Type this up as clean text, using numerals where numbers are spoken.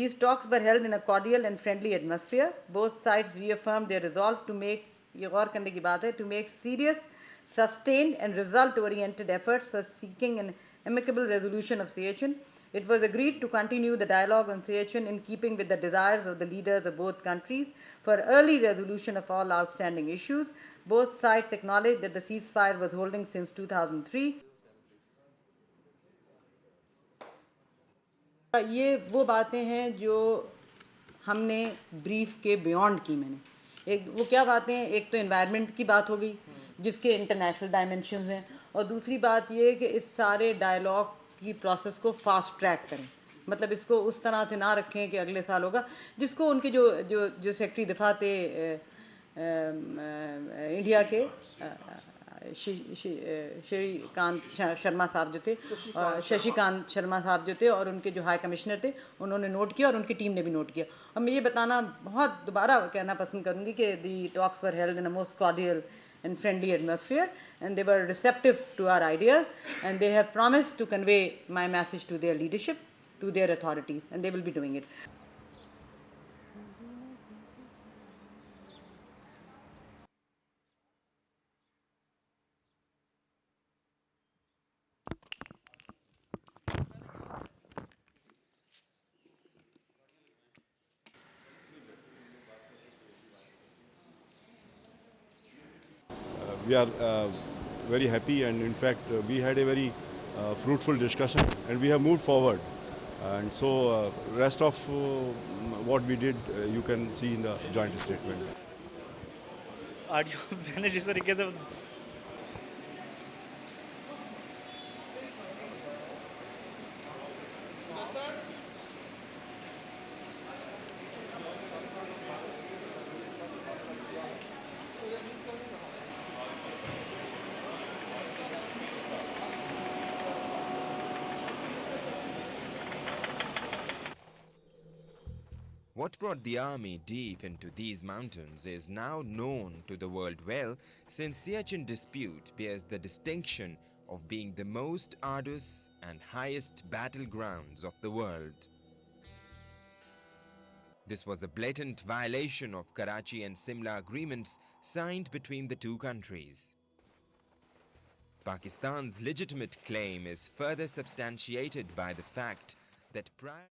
These talks were held in a cordial and friendly atmosphere. Both sides reaffirmed their resolve to make, ये गौर करने की बात है, to make serious, sustained and result-oriented efforts for seeking an amicable resolution of CHN. It was agreed to continue the dialogue on CHN in keeping with the desires of the leaders of both countries for early resolution of all outstanding issues. Both sides acknowledged that the ceasefire was holding since 2003. ये वो बातें हैं जो हमने brief के beyond की मैंने एक वो क्या बातें हैं, एक तो एनवायरनमेंट की बात हो गई जिसके इंटरनेशनल डायमेंशंस हैं, और दूसरी बात ये कि इस सारे डायलॉग की प्रोसेस को फास्ट ट्रैक करें, मतलब इसको उस तरह से ना रखें कि अगले साल होगा, जिसको उनके जो जो जो सेक्रेटरी दिफा थे इंडिया के श्रीकांत शर्मा साहब जो थे, शशिकांत शर्मा साहब जो थे, और उनके जो हाई कमिश्नर थे, उन्होंने नोट किया और उनकी टीम ने भी नोट किया. और मैं ये बताना बहुत दोबारा कहना पसंद करूँगी कि the talks were held in a most cordial and friendly atmosphere, and they were receptive to our ideas, and they have promised to convey my message to their leadership, to their authorities, and they will be doing it. We are very happy, and in fact we had a very fruitful discussion and we have moved forward, and so rest of what we did you can see in the joint statement. आज मैंने जिस तरीके से What brought the army deep into these mountains is now known to the world well, since Siachen dispute bears the distinction of being the most arduous and highest battlegrounds of the world. This was a blatant violation of Karachi and Simla agreements signed between the two countries. Pakistan's legitimate claim is further substantiated by the fact that prior